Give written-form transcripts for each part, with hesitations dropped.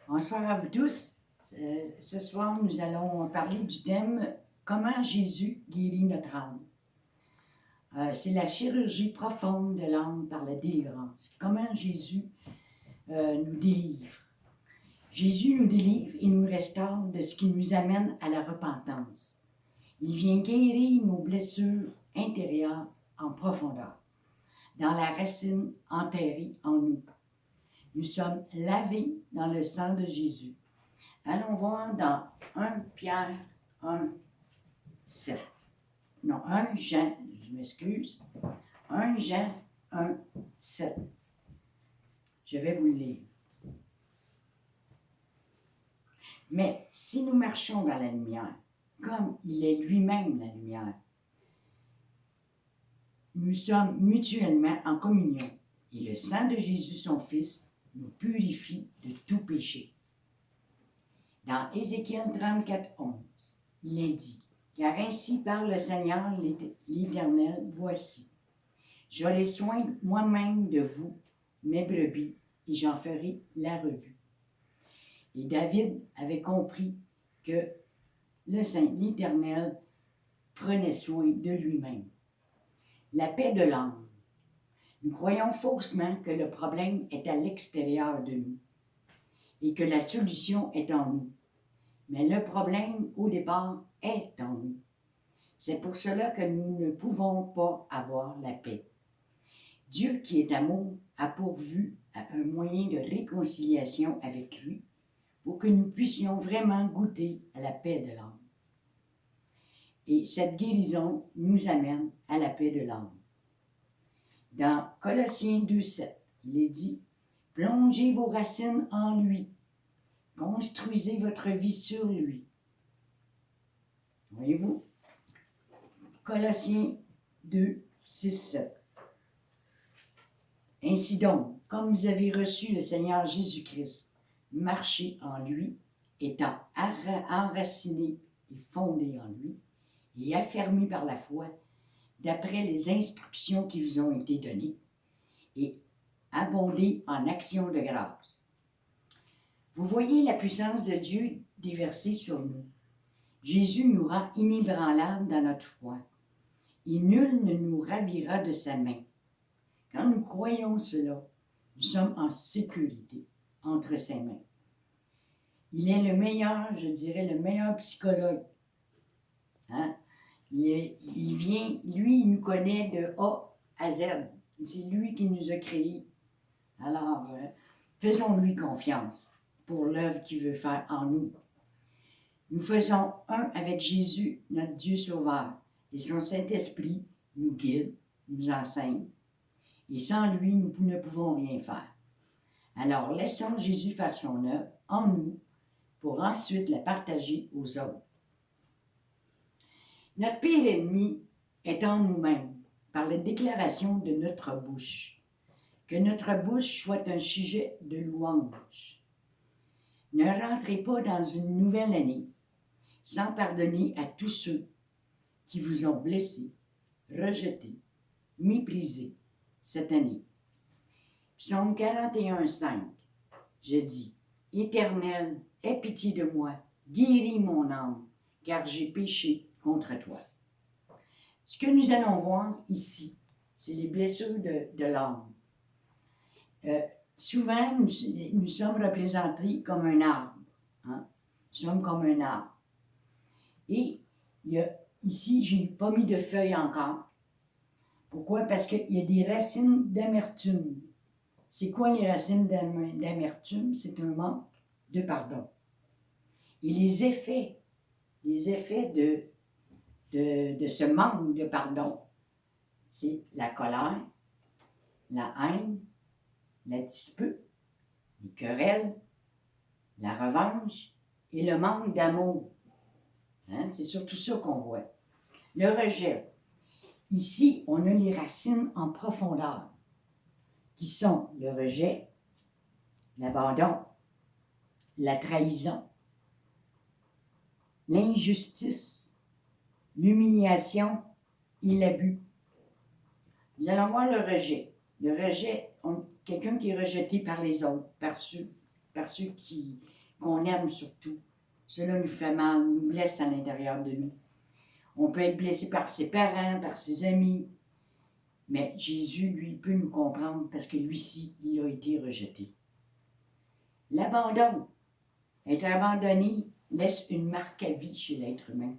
Bonsoir à vous tous. Ce soir, nous allons parler du thème « Comment Jésus guérit notre âme ». C'est la chirurgie profonde de l'âme par la délivrance. Comment Jésus nous délivre. Jésus nous délivre et nous restaure de ce qui nous amène à la repentance. Il vient guérir nos blessures intérieures en profondeur, dans la racine enterrée en nous. Nous sommes lavés dans le sang de Jésus. Allons voir dans 1 Pierre 1, 7. Non, 1 Jean, je m'excuse. 1 Jean 1, 7. Je vais vous le lire. Mais si nous marchons dans la lumière, comme il est lui-même la lumière, nous sommes mutuellement en communion, et le sang de Jésus, son Fils, nous purifie de tout péché. Dans Ézéchiel 34, 11, il est dit, « Car ainsi parle le Seigneur l'Éternel, voici, j'aurai soin moi-même de vous, mes brebis, et j'en ferai la revue. » Et David avait compris que l'Éternel prenait soin de lui-même. La paix de l'âme. Nous croyons faussement que le problème est à l'extérieur de nous et que la solution est en nous. Mais le problème, au départ, est en nous. C'est pour cela que nous ne pouvons pas avoir la paix. Dieu, qui est amour, a pourvu à un moyen de réconciliation avec lui pour que nous puissions vraiment goûter à la paix de l'âme. Et cette guérison nous amène à la paix de l'âme. Dans Colossiens 2,7, il est dit « Plongez vos racines en lui. Construisez votre vie sur lui. » Voyez-vous? Colossiens 2, 6, 7. Ainsi donc, comme vous avez reçu le Seigneur Jésus-Christ, marchez en lui, étant enracinés et fondés en lui, et affermis par la foi, d'après les instructions qui vous ont été données, et abondez en actions de grâce. Vous voyez la puissance de Dieu déversée sur nous. Jésus nous rend inébranlables dans notre foi, et nul ne nous ravira de sa main. Quand nous croyons cela, nous sommes en sécurité entre ses mains. Il est le meilleur, je dirais, le meilleur psychologue. Hein? Il vient, lui, il nous connaît de A à Z. C'est lui qui nous a créés. Alors, faisons-lui confiance pour l'œuvre qu'il veut faire en nous. Nous faisons un avec Jésus, notre Dieu sauveur, et son Saint-Esprit nous guide, nous enseigne, et sans lui, nous ne pouvons rien faire. Alors, laissons Jésus faire son œuvre en nous pour ensuite la partager aux autres. Notre pire ennemi est en nous-mêmes, par la déclaration de notre bouche. Que notre bouche soit un sujet de louange. Ne rentrez pas dans une nouvelle année sans pardonner à tous ceux qui vous ont blessé, rejeté, méprisé cette année. Psaume 41, 5. Je dis, « Éternel, aie pitié de moi, guéris mon âme, car j'ai péché contre toi. » Ce que nous allons voir ici, c'est les blessures de l'âme. Souvent, nous sommes représentés comme un arbre. Hein? Nous sommes comme un arbre. Et ici, je n'ai pas mis de feuilles encore. Pourquoi? Parce qu'il y a des racines d'amertume. C'est quoi les racines d'amertume? C'est un manque de pardon. Et les effets de ce manque de pardon, c'est la colère, la haine, la dispute, les querelles, la revanche et le manque d'amour. Hein? C'est surtout ça qu'on voit. Le rejet. Ici, on a les racines en profondeur, qui sont le rejet, l'abandon, la trahison, l'injustice, l'humiliation et l'abus. Nous allons voir le rejet. Le rejet, quelqu'un qui est rejeté par les autres, par ceux qui qu'on aime surtout. Cela nous fait mal, nous blesse à l'intérieur de nous. On peut être blessé par ses parents, par ses amis, mais Jésus, lui, peut nous comprendre parce que lui-ci, il a été rejeté. L'abandon, être abandonné, laisse une marque à vie chez l'être humain.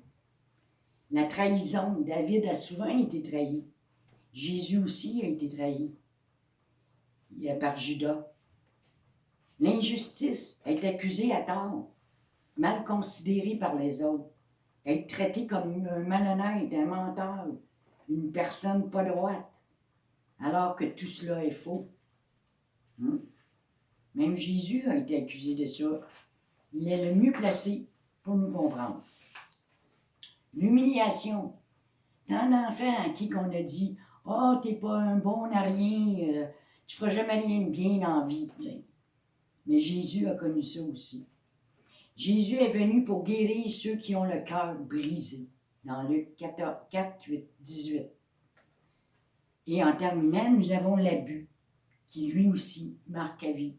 La trahison, David a souvent été trahi. Jésus aussi a été trahi par Judas. L'injustice, être accusé à tort, mal considéré par les autres, être traité comme un malhonnête, un menteur, une personne pas droite, alors que tout cela est faux. Même Jésus a été accusé de ça. Il est le mieux placé pour nous comprendre. L'humiliation. Tant d'enfants à qui qu'on a dit « Oh, t'es pas un bon à rien, tu feras jamais rien de bien dans la vie. » Mais Jésus a connu ça aussi. Jésus est venu pour guérir ceux qui ont le cœur brisé. Dans Luc 4, 8, 18. Et en terminant, nous avons l'abus, qui lui aussi marque à vie.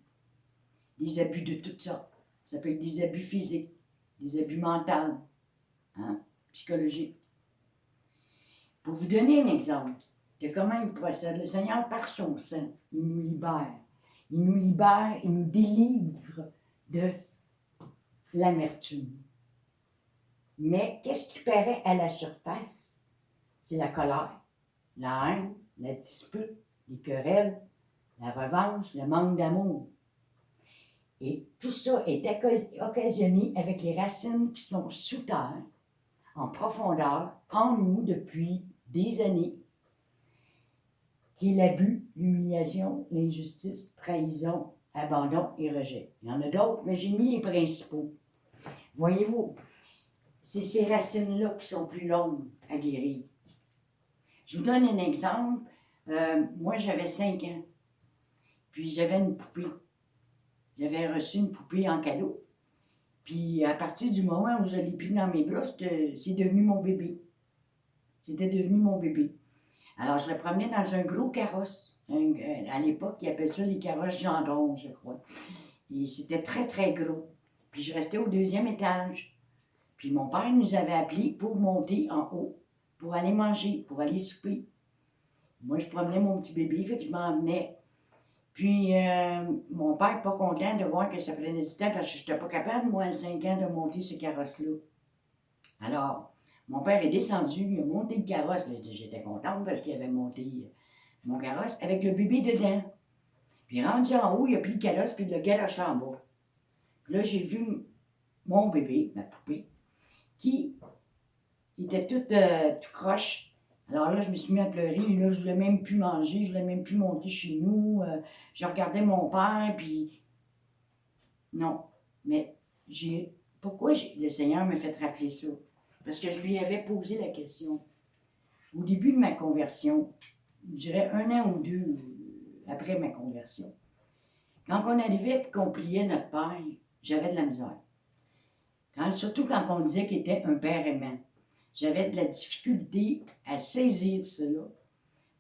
Des abus de toutes sortes. Ça peut être des abus physiques, des abus mentaux, psychologiques. Pour vous donner un exemple de comment il procède, le Seigneur, par son sang, il nous libère. Il nous libère, il nous délivre de l'amertume. Mais qu'est-ce qui paraît à la surface? C'est la colère, la haine, la dispute, les querelles, la revanche, le manque d'amour. Et tout ça est occasionné avec les racines qui sont sous terre, en profondeur, en nous depuis des années, qui est l'abus, l'humiliation, l'injustice, trahison, abandon et rejet. Il y en a d'autres, mais j'ai mis les principaux. Voyez-vous, c'est ces racines-là qui sont plus longues à guérir. Je vous donne un exemple. Moi, j'avais 5 ans, puis j'avais une poupée. J'avais reçu une poupée en cadeau. Puis à partir du moment où je l'ai pris dans mes bras, c'est devenu mon bébé. C'était devenu mon bébé. Alors, je le promenais dans un gros carrosse. À l'époque, ils appelaient ça les carrosses Gendron, je crois. Et c'était très, très gros. Puis je restais au 2e étage. Puis mon père nous avait appelés pour monter en haut, pour aller manger, pour aller souper. Moi, je promenais mon petit bébé, fait que je m'en venais. Puis mon père, pas content de voir que ça prenait du temps, parce que je n'étais pas capable, moi, à 5 ans, de monter ce carrosse-là. Alors, mon père est descendu, il a monté le carrosse. J'étais contente parce qu'il avait monté mon carrosse avec le bébé dedans. Puis rendu en haut, il a pris le carrosse puis il l'a garoché en bas. Puis là, j'ai vu mon bébé, ma poupée, qui était tout croche. Alors là, je me suis mis à pleurer. Là, je ne voulais même plus manger, je ne voulais même plus monter chez nous. Je regardais mon père, puis... Non, mais pourquoi le Seigneur m'a fait rappeler ça? Parce que je lui avais posé la question. Au début de ma conversion, je dirais 1 an ou 2 après ma conversion, quand on arrivait et qu'on priait notre Père, j'avais de la misère. Surtout quand on disait qu'il était un Père aimant. J'avais de la difficulté à saisir cela,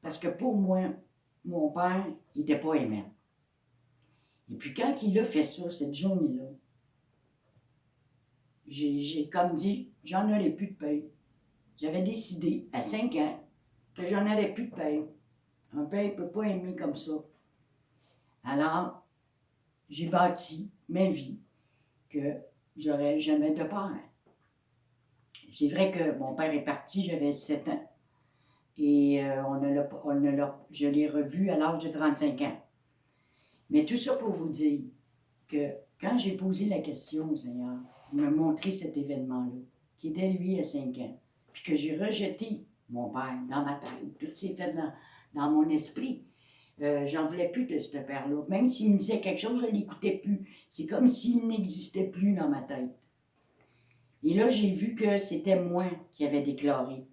parce que pour moi, mon Père n'était pas aimant. Et puis quand il a fait ça, cette journée-là, j'ai comme dit, j'en aurais plus de paix. J'avais décidé, à 5 ans, que j'en aurais plus de paix. Un père ne peut pas aimer comme ça. Alors, j'ai bâti ma vie que j'aurais jamais de père. C'est vrai que mon père est parti, j'avais 7 ans. Et je l'ai revu à l'âge de 35 ans. Mais tout ça pour vous dire que quand j'ai posé la question au Seigneur, il m'a montré cet événement-là, qui était lui à 5 ans, puis que j'ai rejeté mon père dans ma tête. Tout s'est fait dans mon esprit. J'en voulais plus de ce père-là. Même s'il me disait quelque chose, je ne l'écoutais plus. C'est comme s'il n'existait plus dans ma tête. Et là, j'ai vu que c'était moi qui avais déclaré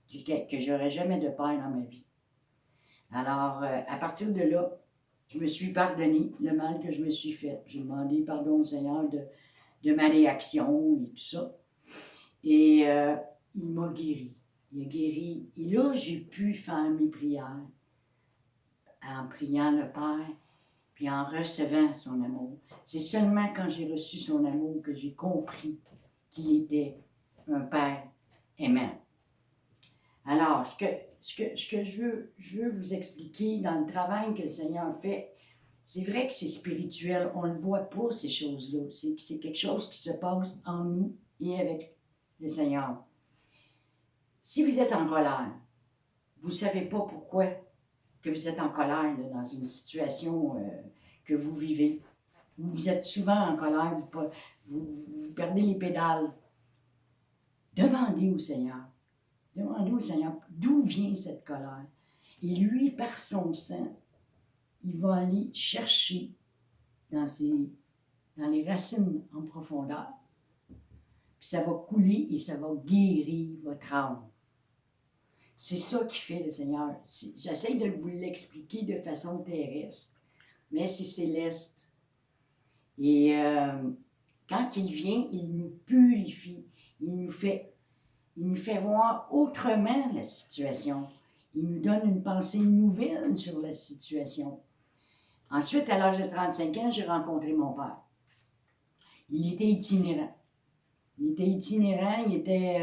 que j'aurais jamais de père dans ma vie. Alors, à partir de là, je me suis pardonné le mal que je me suis fait. J'ai demandé pardon au Seigneur de ma réaction et tout ça. Et il m'a guéri. Il a guéri. Et là, j'ai pu faire mes prières en priant le Père, puis en recevant son amour. C'est seulement quand j'ai reçu son amour que j'ai compris qu'il était un Père aimant. Alors, ce que je veux vous expliquer dans le travail que le Seigneur fait, c'est vrai que c'est spirituel, on ne le voit pas, ces choses-là. C'est quelque chose qui se passe en nous et avec le Seigneur. Si vous êtes en colère, vous ne savez pas pourquoi que vous êtes en colère là, dans une situation que vous vivez. Vous êtes souvent en colère, vous perdez les pédales. Demandez au Seigneur. Demandez au Seigneur d'où vient cette colère. Et lui, par son sang, il va aller chercher dans les racines en profondeur. Puis ça va couler et ça va guérir votre âme. C'est ça qui fait le Seigneur. J'essaie de vous l'expliquer de façon terrestre, mais c'est céleste. Et quand il vient, il nous purifie. Il nous fait voir autrement la situation. Il nous donne une pensée nouvelle sur la situation. Ensuite, à l'âge de 35 ans, j'ai rencontré mon père. Il était itinérant. Il était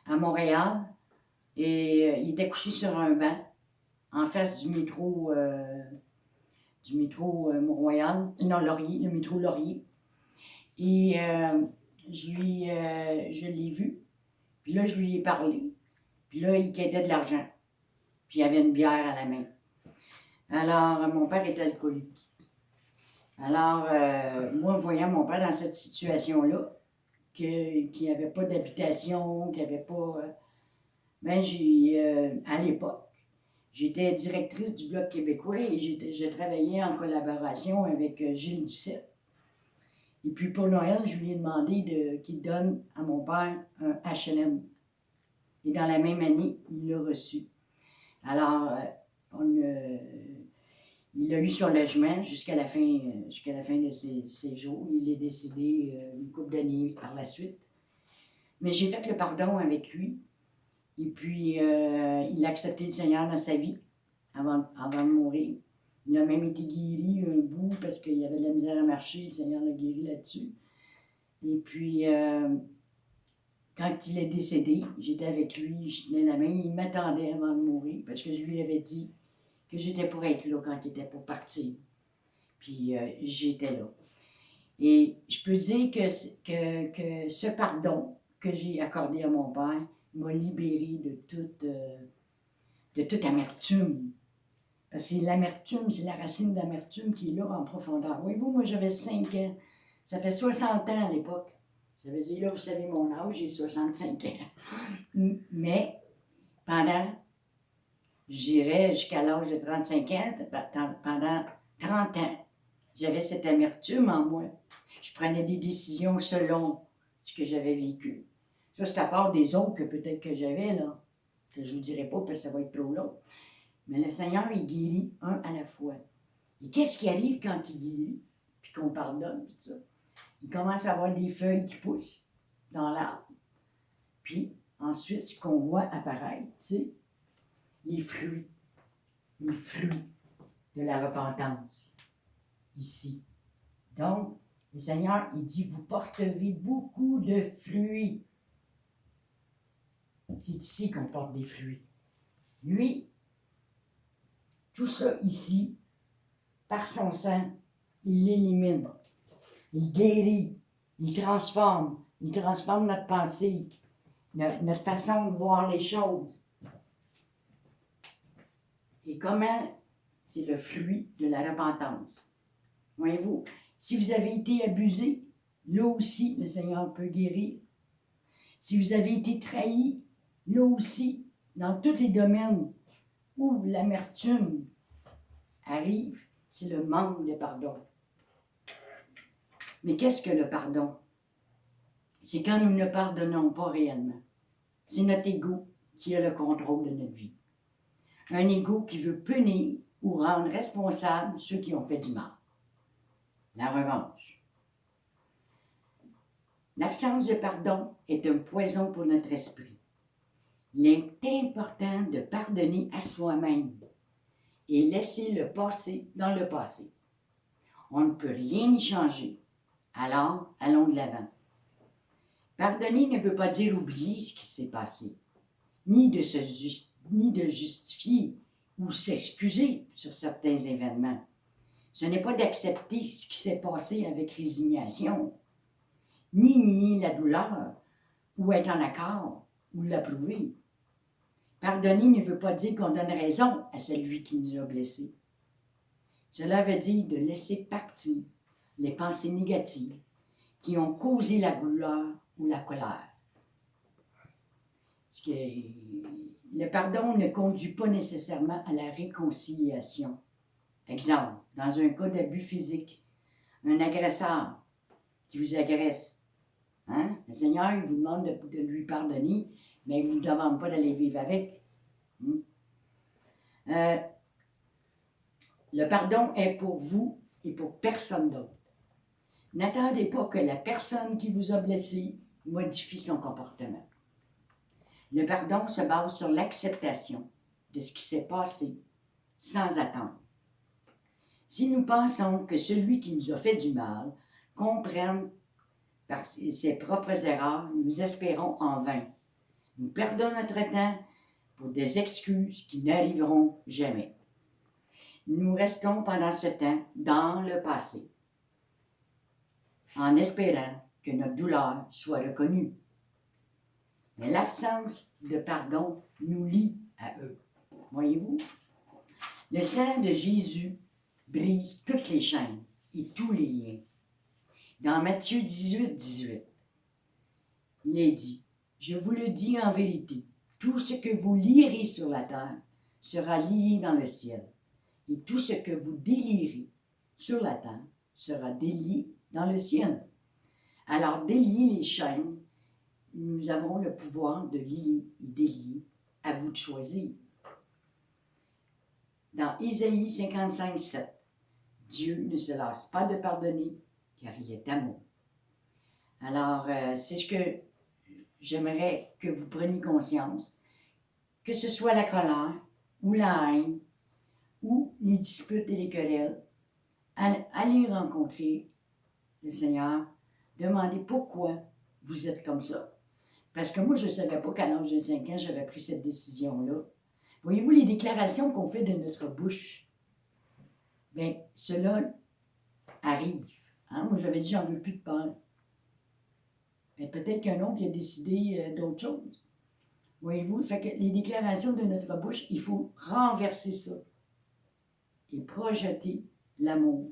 à Montréal et il était couché sur un banc en face du métro Mont-Royal, non, Laurier, le métro Laurier. Et je l'ai vu. Puis là, je lui ai parlé. Puis là, il quittait de l'argent. Puis il avait une bière à la main. Alors, mon père était alcoolique. Alors, moi, voyant mon père dans cette situation-là, qu'il n'y avait pas d'habitation, qu'il n'y avait pas... à l'époque, j'étais directrice du Bloc québécois et je travaillais en collaboration avec Gilles Doucet. Et puis pour Noël, je lui ai demandé qu'il donne à mon père un H&M. Et dans la même année, il l'a reçu. Alors, il a eu son logement jusqu'à la fin de ses jours. Il est décédé une couple d'années par la suite. Mais j'ai fait le pardon avec lui. Et puis, il a accepté le Seigneur dans sa vie avant de mourir. Il a même été guéri un bout parce qu'il avait de la misère à marcher. Le Seigneur l'a guéri là-dessus. Et puis, quand il est décédé, j'étais avec lui, je tenais la main. Il m'attendait avant de mourir parce que je lui avais dit que j'étais pour être là quand il était pour partir. Puis, j'étais là. Et je peux dire que ce pardon que j'ai accordé à mon père m'a libéré de toute amertume. Parce que l'amertume, c'est la racine d'amertume qui est là en profondeur. Voyez-vous, moi j'avais 5 ans. Ça fait 60 ans à l'époque. Ça veut dire, là, vous savez mon âge, j'ai 65 ans. Mais pendant, je dirais, jusqu'à l'âge de 35 ans, pendant 30 ans, j'avais cette amertume en moi. Je prenais des décisions selon ce que j'avais vécu. Ça, c'est à part des autres que peut-être que j'avais, là, que je ne vous dirai pas parce que ça va être trop long. Mais le Seigneur, il guérit un à la fois. Et qu'est-ce qui arrive quand il guérit, puis qu'on pardonne, puis ça? Il commence à avoir des feuilles qui poussent dans l'arbre. Puis, ensuite, ce qu'on voit apparaître, c'est les fruits de la repentance, ici. Donc, le Seigneur, il dit, vous porterez beaucoup de fruits. C'est ici qu'on porte des fruits. Lui, tout ça ici, par son sang, il l'élimine. Il guérit, il transforme notre pensée, notre façon de voir les choses. Et comment? C'est le fruit de la repentance. Voyez-vous, si vous avez été abusé, là aussi, le Seigneur peut guérir. Si vous avez été trahi, là aussi, dans tous les domaines où l'amertume arrive, c'est le manque de pardon. Mais qu'est-ce que le pardon? C'est quand nous ne pardonnons pas réellement. C'est notre ego qui a le contrôle de notre vie. Un ego qui veut punir ou rendre responsables ceux qui ont fait du mal. La revanche. L'absence de pardon est un poison pour notre esprit. Il est important de pardonner à soi-même et laisser le passé dans le passé. On ne peut rien y changer. Alors, allons de l'avant. Pardonner ne veut pas dire oublier ce qui s'est passé, ni de justifier ou s'excuser sur certains événements. Ce n'est pas d'accepter ce qui s'est passé avec résignation, ni nier la douleur, ou être en accord, ou l'approuver. Pardonner ne veut pas dire qu'on donne raison à celui qui nous a blessés. Cela veut dire de laisser partir les pensées négatives qui ont causé la douleur ou la colère. Parce que le pardon ne conduit pas nécessairement à la réconciliation. Exemple, dans un cas d'abus physique, un agresseur qui vous agresse, hein? Le Seigneur il vous demande de lui pardonner, mais il ne vous demande pas d'aller vivre avec. Le pardon est pour vous et pour personne d'autre. N'attendez pas que la personne qui vous a blessé modifie son comportement. Le pardon se base sur l'acceptation de ce qui s'est passé sans attendre. Si nous pensons que celui qui nous a fait du mal comprenne par ses propres erreurs, nous espérons en vain. Nous perdons notre temps pour des excuses qui n'arriveront jamais. Nous restons pendant ce temps dans le passé, en espérant que notre douleur soit reconnue. Mais l'absence de pardon nous lie à eux. Voyez-vous? Le sang de Jésus brise toutes les chaînes et tous les liens. Dans Matthieu 18, 18, il est dit, « Je vous le dis en vérité, tout ce que vous lierez sur la terre sera lié dans le ciel, et tout ce que vous délierez sur la terre sera délié dans le ciel. » Alors, délier les chaînes, nous avons le pouvoir de lier et délier, à vous de choisir. Dans Isaïe 55, 7, Dieu ne se lasse pas de pardonner, car il est amour. Alors, c'est ce que j'aimerais que vous preniez conscience, que ce soit la colère, ou la haine, ou les disputes et les querelles, allez rencontrer le Seigneur, demandez pourquoi vous êtes comme ça. Parce que moi, je ne savais pas qu'à l'âge de 5 ans, j'avais pris cette décision-là. Voyez-vous les déclarations qu'on fait de notre bouche? Bien, cela arrive. Hein? Moi, j'avais dit, j'en veux plus de peur. Mais peut-être qu'un autre a décidé d'autre chose. Voyez-vous, fait que les déclarations de notre bouche, il faut renverser ça et projeter l'amour.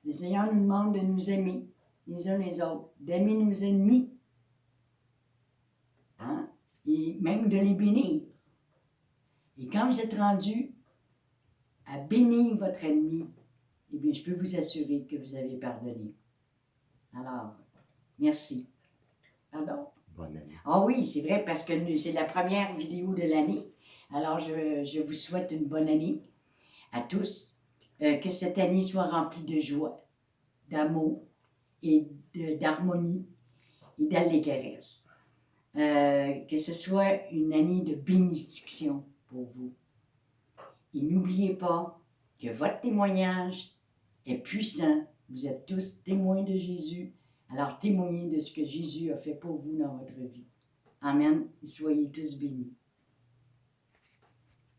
Le Seigneur nous demande de nous aimer les uns les autres, d'aimer nos ennemis, hein? Et même de les bénir. Et quand vous êtes rendu à bénir votre ennemi, eh bien, je peux vous assurer que vous avez pardonné. Alors, merci. Pardon? Bonne année. Ah oui, c'est vrai, parce que c'est la première vidéo de l'année. Alors, je vous souhaite une bonne année à tous. Que cette année soit remplie de joie, d'amour et d'harmonie et d'allégresse. Que ce soit une année de bénédiction pour vous. Et n'oubliez pas que votre témoignage est puissant. Vous êtes tous témoins de Jésus. Alors témoignez de ce que Jésus a fait pour vous dans votre vie. Amen. Et soyez tous bénis.